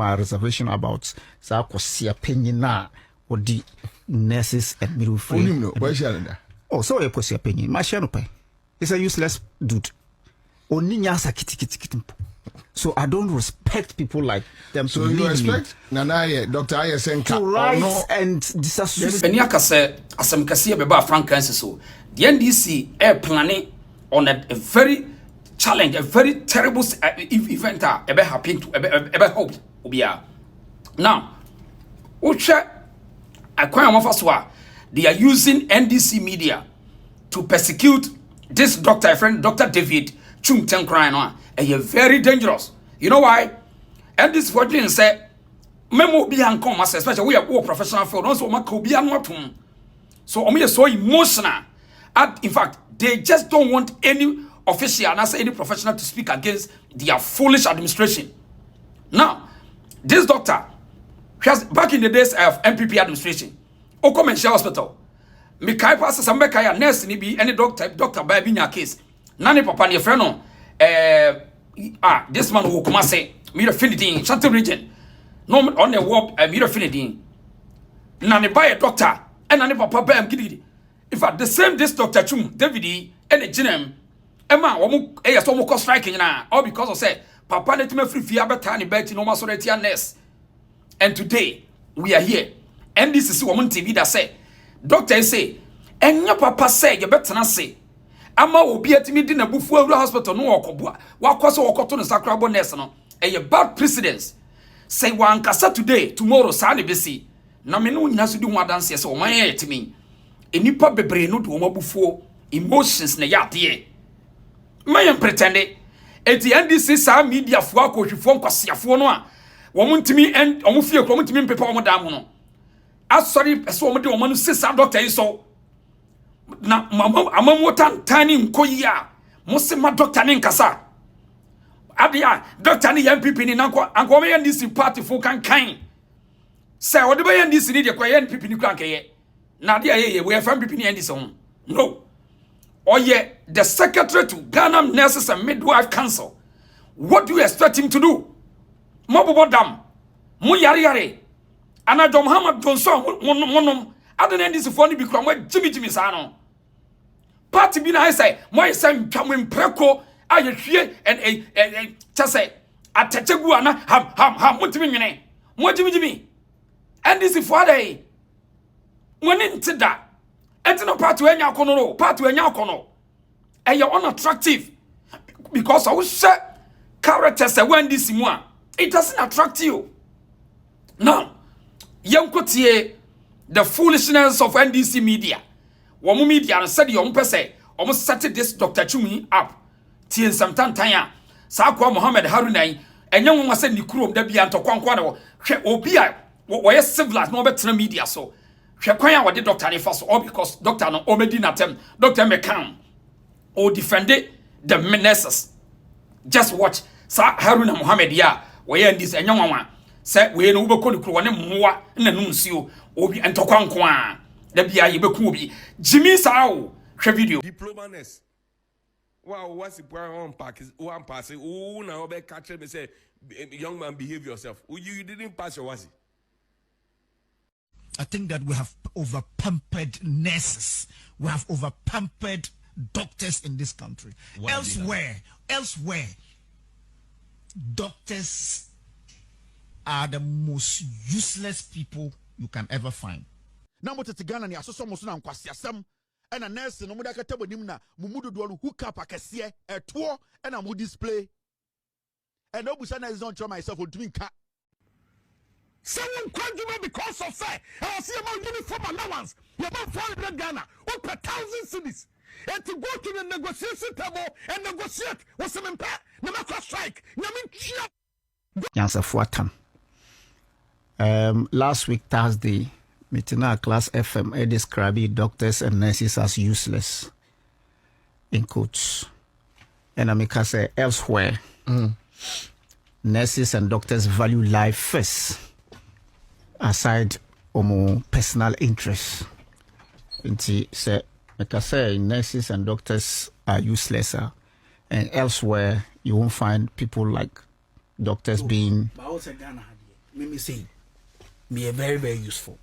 my reservation about Sarkozy opinion now or the nurses and midwifery. Oh, so a pussy opinion. My shanope. It's a useless dude. Only nyasa kiti. So I don't respect people like them. So you respect Nanaye, Dr. Ayasenka to rise and disassociate. Beniaka said, as I'm Cassia Beba Frank so the NDC air planning on a very challenge, a very terrible event ever happened to ever hoped. Now, they are using NDC media to persecute this doctor, friend Dr. David Twum crying on. And you're very dangerous. You know why? And this for doing say, Memo be uncome, especially we are all professional field. Also, my could so I'm so emotional. And in fact, they just don't want any official and any professional to speak against their foolish administration. Now, this doctor, back in the days of MPP administration, Okom and Shell Hospital, Mikai passes some Mekaya nurse ni be any doctor by being a case. Nani papa ni friend this man who come say me affinity in Chantel region. No on the warp me affinity. Nani buy a doctor and nani papa buy gidi. In fact, the same this Dr. Twum, David and the GM, Emma, omo striking now, all because of say papa let me free tiny bet in almost nurse. And today we are here. And this is woman TV that say, doctor say, and your papa say you better not say. Ama obi atimi di na bufu awura hospital no okobua wakwaso wokoto no sakrabo nurse no a bad precedence say wankasa today tomorrow sa ne besi na me no nyina so di ho adanse say o man ye timi enipa bebre no do o mabufuo emotions na ya de man pretende eti NDC sa media fo akohwefo nkwasiafo no a wo ntimi en o fie kro ntimi mpepa o dam no asori so o de o manu sisa doctor yi so na amamutan tani nkoyia musima doctor ni nkasa adia doctor ni MPP ni anko me NDC party fo kan say odi be NDC ni de kwa NPP ni kwa nkeye na dia ye we MPP ni NDC hon no oye the secretary to Ghana Nurses and Midwife Council. What do you expect him to do? Mobobo dam mu yare anadom Muhammad Johnson monom adan NDC fo ni bi kwa jimi sa no party bi na I say mo say ntwam mpreko ayehwie and say atechegu ana ham mutimi nwene mo jimi and this for day when intida etino party enya akono party enya akono e you unattractive because I will say characters when this mu it doesn't attract you. Now yankotie the foolishness of NDC media. Womu media said you pese almost set this Dr. Twum up. Tien samtan tanya. Sa kwa Muhammad Haruna enye won wase ni kurom da bia ntokwankwa na hwe obi a wo ye civilized no betra media so. Hwe kwan a wo de doctor ne fa so all because doctor no omedi natem. Doctor Mekam o defended the nurses. Just watch Sa Haruna Muhammad ya wo ye ndis enye won say we no ubekọ ni kuro ne mmoa na nu nsuo obi ntokwankwa da bia ye beku obi Jimmy sao hwe video diplomaness wow what's the one pass oh na obe catch me say young man behave yourself you didn't pass your wasi. I think that we have over pampered nurses, we have over pampered doctors in this country. Elsewhere doctors are the most useless people you can ever find. Now what to Ghana ni asoso mo so na nkwasiasem e na nurse no mo da kata bonim na mumudu do hook up akese eto e na mo display and obusa na is not try myself on twin ka someone quadruple because of say I see about uniform allowance you about 400 Ghana or per 1,000 cities and to go to the negotiation table and negotiate with some impact na make strike nyamin chia Yansa Fuatam. Last week Thursday, meeting our class FM described doctors and nurses as useless in quotes. And I say elsewhere, nurses and doctors value life first, aside more personal interests. And say, nurses and doctors are useless, and elsewhere you won't find people like doctors being me say me a very very useful.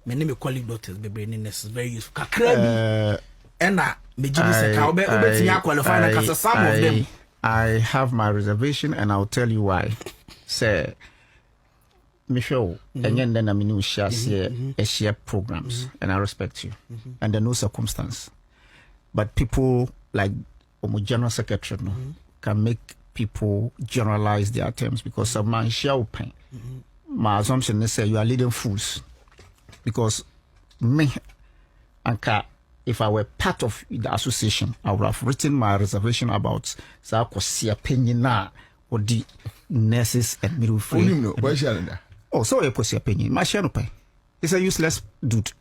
My name is colleague doctors be brain nurses very useful. Kakra bi me give say ka obetimi qualify na some of them. I have my reservation and I'll tell you why. Say Michelle, and then I'm new share programs, and I respect you, and there no circumstance. But people like general secretary can make people generalize their terms because some man share pain. My assumption is say you are leading fools because me and if I were part of the association, I would have written my reservation about the opinion now or the nurses and midwifery. Oh, so a pussy opinion. My pay. It's a useless dude.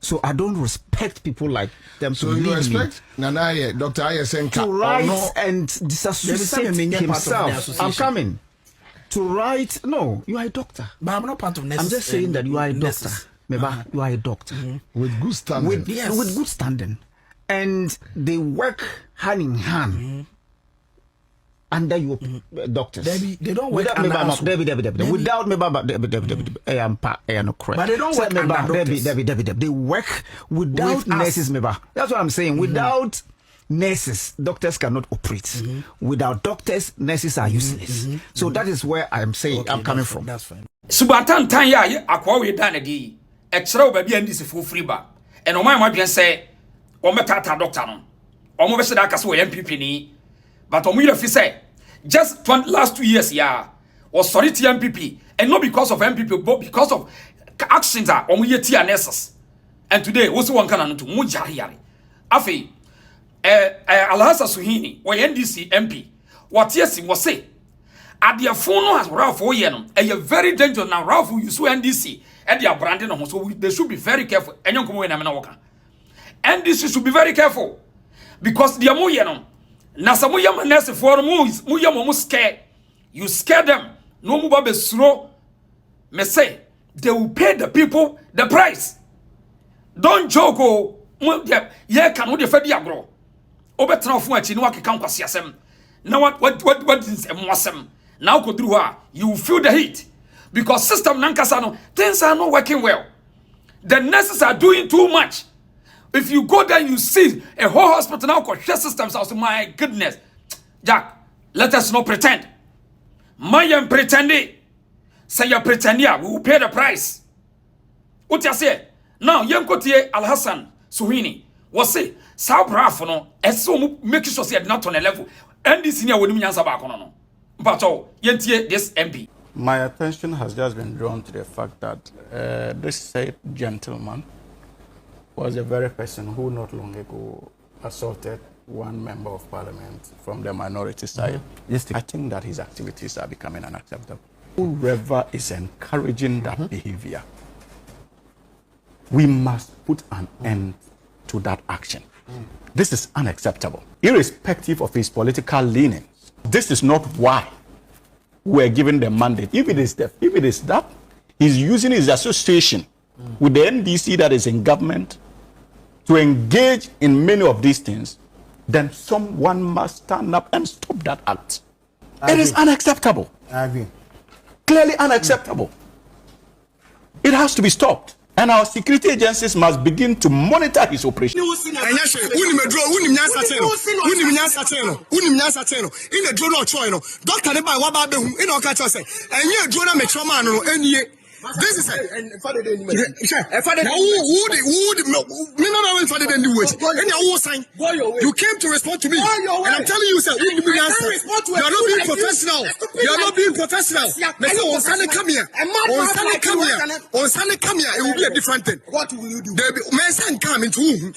So I don't respect people like them. So you respect Nanaye, Dr. Ayasenka to write and disassociate himself. I'm coming. To write, no, you are a doctor. But I'm not part of nurses. I'm just saying that you are a doctor. You are a doctor with good standing. With good standing, and they work hand in hand under your doctors. They don't work under without me. I am correct. But they don't work under doctors. They work without nurses. That's what I'm saying. Without nurses, doctors cannot operate. Without doctors, nurses are useless. So that is where I'm saying I'm coming from. That's fine. Subatan Tanya, akwa we done a extra baby NDC for free bar. And on my bien say, or metata doctor no. Or mo bese da kaso MPP ni. But on we say, just last 2 years, was sorry to MPP. And not because of MPP, but because of actions are on we TNSs. And today, also one can to Mujahari. Afi, Alhassa Suhini, or NDC MP, what yes, was say. At the phone has Ralph Oyen, a very dangerous now. Ralph, you sue NDC, and they are branding on, so they should be very careful. And you come in America. NDC should be very careful because they are more yenom. Na some young nurse for mu scare. You scare them. No more be slow. Me say they will pay the people the price. Don't joke. Yeah, can we defend the agro? Obetra fu achi no akeka nkwase asem. Now what is a now go through her, you will feel the heat because system nankasano things are not working well. The nurses are doing too much. If you go there, you see a whole hospital now called share systems. I say, my goodness, Jack, let us not pretend. My young pretending, say you pretend, we will pay the price. What you say? Now, young Kotier Al Hassan Suhini was say, Sabra for no, and so make sure say not on a level. And this senior would mean answer back on. But oh, yentie this MP. My attention has just been drawn to the fact that this said gentleman was the very person who not long ago assaulted one member of parliament from the minority side. Yes, I think that his activities are becoming unacceptable. Whoever is encouraging that behavior, we must put an end to that action. This is unacceptable, irrespective of his political leanings. This is not why we're given the mandate. If it is that, he's using his association with the NDC that is in government to engage in many of these things, then someone must stand up and stop that act. It is unacceptable. I agree. Clearly unacceptable. It has to be stopped. And our security agencies must begin to monitor his operation. This is and father didn't who you came to respond to me, and I'm telling you, sir, you are not being professional. You are not being professional. On Sunday, come here. On Sunday, come here. On Sunday, come here. It will be a different thing. What will you do? There will be mess and come into whom?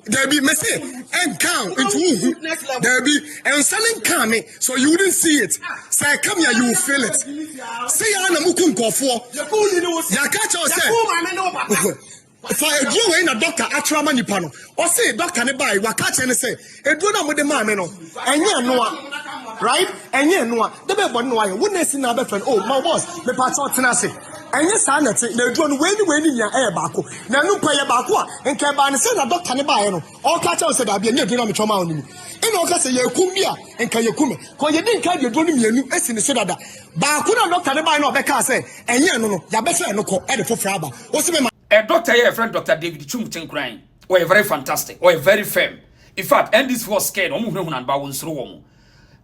There will be messy and come into whom? There will be and Sunday coming, so you wouldn't see it. Say, come here, you will feel it. See, I'm a mukum for. You catch yourself. For a Jew in a doctor, a trauma nipano, or say, Doctor Nebai, Wakach and say, a drone with the mameno, and you know, right? And you know, the baby, wouldn't see another friend. Oh, my boss, the parts of Tennessee. And yes, I not say no one waiting in your air bako. Now no pay a bako and can buy and send a doctor Nebano. All catchers said I'll be a new dynamic trauma on you. And all cats say you cumbia and can you come? Because you didn't carry your doing me a new S in the soda. Bakuna doctor Nebano Becca say, and you know, Yabessa no call at the Fraba. What's the A doctor here, friend Dr. David Twum crying. Or very fantastic, or very firm. In fact, NDC was scared or moving on about one.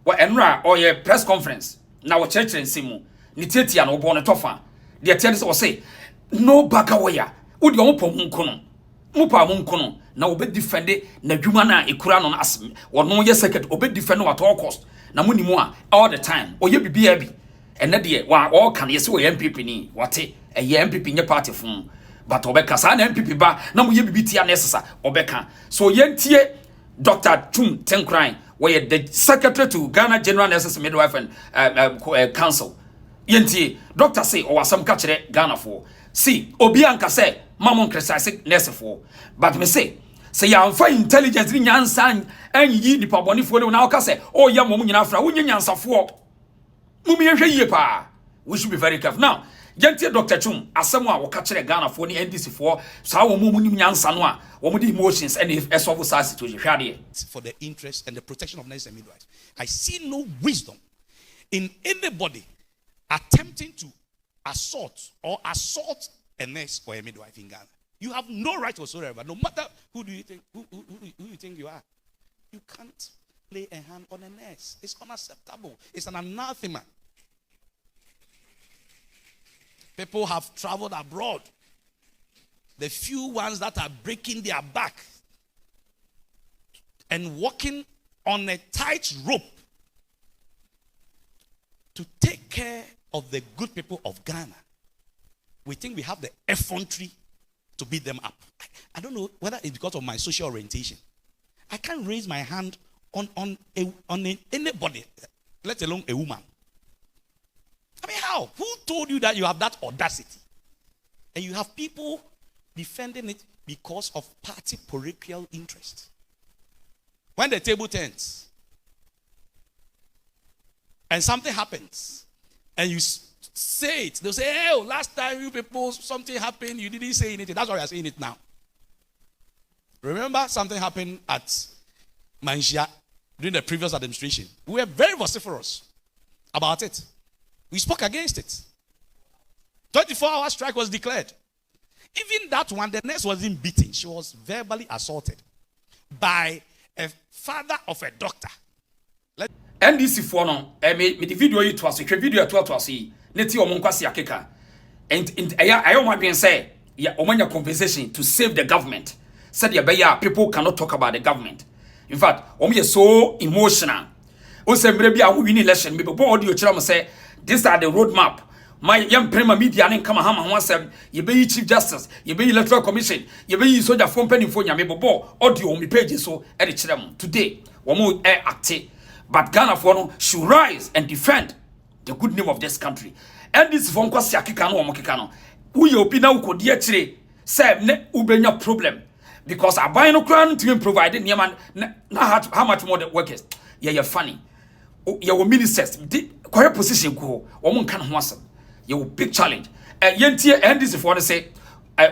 What Enra or a press conference. Now a church in Simu, Niteti and Obona Tofa. The attendants will say, no bagawaya. Would you open Munkono? Mupa Munkono. Now obey defended Najumana Ikuran on us. Or no year second, obey defender at all cost. Namuni moa all the time. Or you be baby. And that dear, why all can you see MPP ni? What a MPP in your party phone. But Obeka San MPP ba, now you be tia necessary, Obeka. So yentie Dr. Twum crying. Where the secretary to Ghana General Nurses Midwife and Council. Yenti, doctor say, or some catch Ghana for. See, Obianka say, Mamon criticize nurse for. But me say I'm fine intelligence in yan san, and ye the paboni for now say, oh, young woman in Afra, when yan sa for. Mummy, we should be very careful. Now, Yenti Dr. Twum, as someone will catch Ghana for the NDC for, so our woman yan sanwa. What the emotions and if as of situation for the interest and the protection of nurses and midwives. I see no wisdom in anybody attempting to assault a nurse or a midwife in Ghana. You have no right whatsoever, no matter who you think you are. You can't lay a hand on a nurse. It's unacceptable. It's an anathema. People have traveled abroad. The few ones that are breaking their back and walking on a tight rope to take care of the good people of Ghana. We think we have the effrontery to beat them up. I don't know whether it's because of my social orientation. I can't raise my hand on anybody, let alone a woman. I mean, how? Who told you that you have that audacity? And you have people defending it because of party parochial interest. When the table turns and something happens and you say it, they'll say, hey, last time you people, something happened, you didn't say anything. That's why we are saying it now. Remember something happened at Manjia during the previous administration. We were very vociferous about it. We spoke against it. 24-hour strike was declared. Even that one, the nurse wasn't beaten. She was verbally assaulted by a father of a doctor. NDC for no, me the video you to us, the video to us, neti omonkwasi akeka. And I want to say, yeah, omanya conversation to save the government. Said ya people cannot talk about the government. In fact, omi so emotional. O say maybe I will win election. Me before audio chira say, these are the roadmap. My young premier media and come hama one seven. You be chief justice, you be electoral commission, you be soldier phone penny for ya me bobo audio me pages so edit them today. One air active, but Ghana for no should rise and defend the good name of this country. And this phone kwasi akikano or mokikano. Who you opina uko die chire say ne ubenya problem because I buy no crown to provide man na how much more the workers. Yeah, you're funny. Your ministers correct position go woman can wasem. Your big challenge. Yentie NDC for say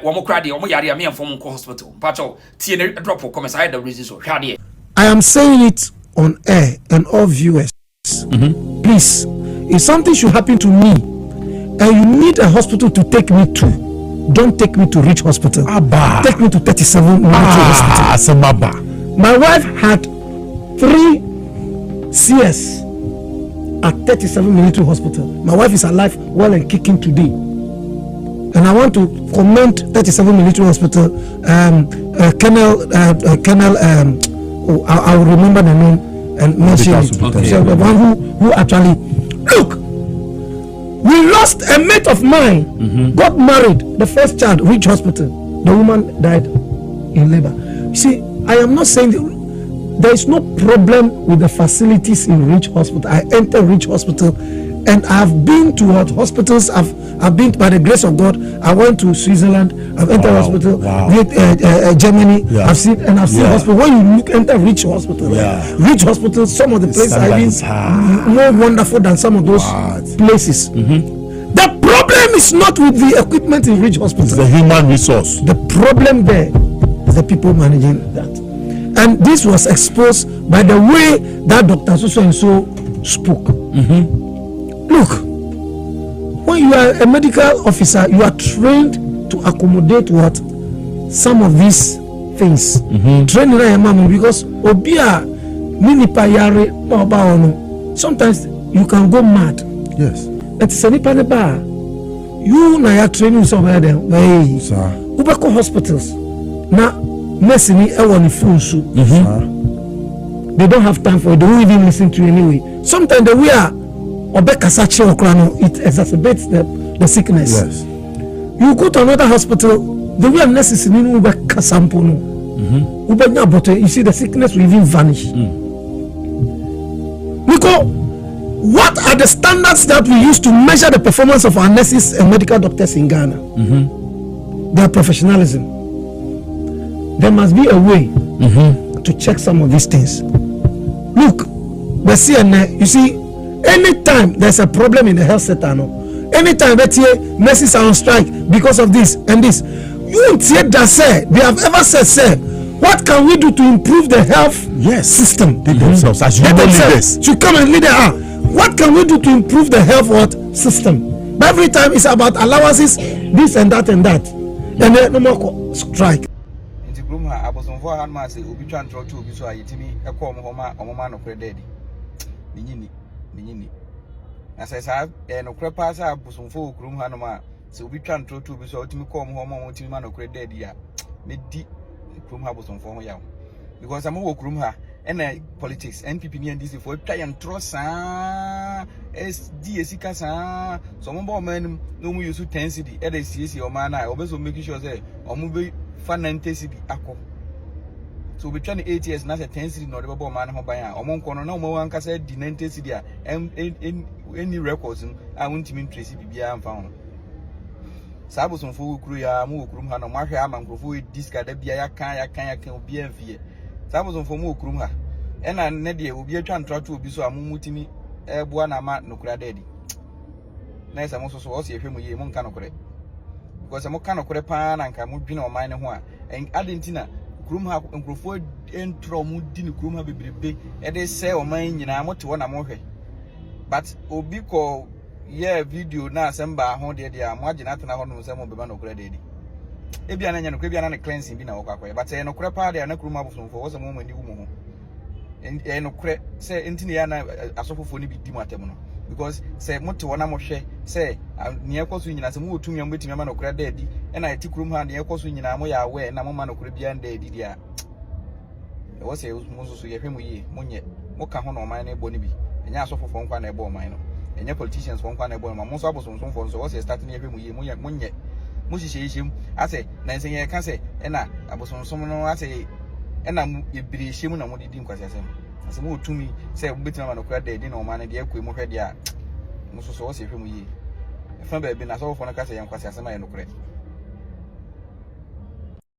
woman crowd omo yare me from hospital. Pacho tie drop of comments I the reasons so hwade. I am saying it on air and all viewers. Please, if something should happen to me and you need a hospital to take me to, don't take me to Rich Hospital. Abba. Take me to 37 Military Hospital. My wife had 3 CS at 37 Military Hospital. My wife is alive, well and kicking today. And I want to commend 37 Military Hospital, Colonel, I will remember the name and mention it. Okay. So the one who actually, look, we lost a mate of mine, got married, the first child, Rich Hospital. The woman died in labor. You see, I am not saying there is no problem with the facilities in Rich Hospital. I entered Rich Hospital and I've been to hospitals. I've been, by the grace of God, I went to Switzerland, I've entered hospital, Germany, I've seen hospital. When you enter Rich Hospital, Rich Hospital, some of the places I've been more wonderful than some of those places. The problem is not with the equipment in Ridge Hospital. It's the human resource. The problem there is the people managing that. And this was exposed by the way that Dr. So spoke. Look, when you are a medical officer, you are trained to accommodate what? Some of these things. Training because obia minipa yare sometimes you can go mad. Yes. It's a nipa neba. You na ya training somewhere there. Hey, sir. Ubeko hospitals. Na nursing on the phone so. They don't have time for it. They don't even listen to you anyway. Sometimes the way Obeka sachi okrano, it exacerbates the sickness. Yes. You go to another hospital, the way nurses in Ubeka sample no. You see the sickness will even vanish. Because what are the standards that we use to measure the performance of our nurses and medical doctors in Ghana? Their professionalism. There must be a way to check some of these things. Look, the CNN, you see, anytime there's a problem in the health sector, anytime that nurses are on strike because of this and this, you won't hear that say, they have ever said, what can we do to improve the health system? They themselves, as human leaders, to come and lead what can we do to improve the health system? But every time it's about allowances, this and that and that. And then no more strike. As I said, and no crepas are Busumfo, Krum Hanoma, so we can't throw to be so to me come home on Timano credit, yeah. Mid Krum Habusum for me, because I'm a Krum ha and politics, NPP and DC for try and trust SDSika, some more men no more use to intensity, LACC or mana, also making sure that or movie fun intensity. So we trying 8 years, not a 10 city, not a man who buy a monk on no more one can say the 90 city and any records I won't mean Tracy be found. Sabos on full crew, move room, and mark am and prove this guy that be a can be a fear. Sabos on for more crew, and I Nedia will be a trying to be so a mutimi, a buana mat no craddy. Nice, I'm also so see him with a monk canoe. Because I'm a canoe pan and can move in on mine and Argentina. Krum ha nkrofo entro mu di ne krum ha bebrebe e dey say o man nyina mo te wona mo hwe but obi ko ye video na asamba ho de mo agina tena ho no se mo beba no kura de di e bia na nya no kura bia na cleansing bi na wo kwakoye but e no kura pa de na krum abosomfo wo se mo mani wu mo ho e no kura se ntini ya na asofofo ni bi di mo atem no because say mo te wona mo hwe say ne ekoso nyina se mo otumi am betimi ma no kura de di e na eti krum ha ne ekoso nyina mo ya we na mo ma no kura bia nda di dia e wo se mo so ye hwe mo yi mo nye mo ka ho no man na ebo ni bi enya asofofo nkwa na ebo man no enya politicians nkwa na ebo mo so abosomfo so wo se start ne hwe mo yi mo nye mo hihye ase na nsen ye ka se e na abosomfo no ase e na ye biri hye mu na mo di nkwasi asem ase mo otumi se mo betima ma no kura de di na o man de ekwe mo hwe de a mo so wo se hwe mo yi e fa ba bi na so fo no ka se ye nkwasi asem aye no kura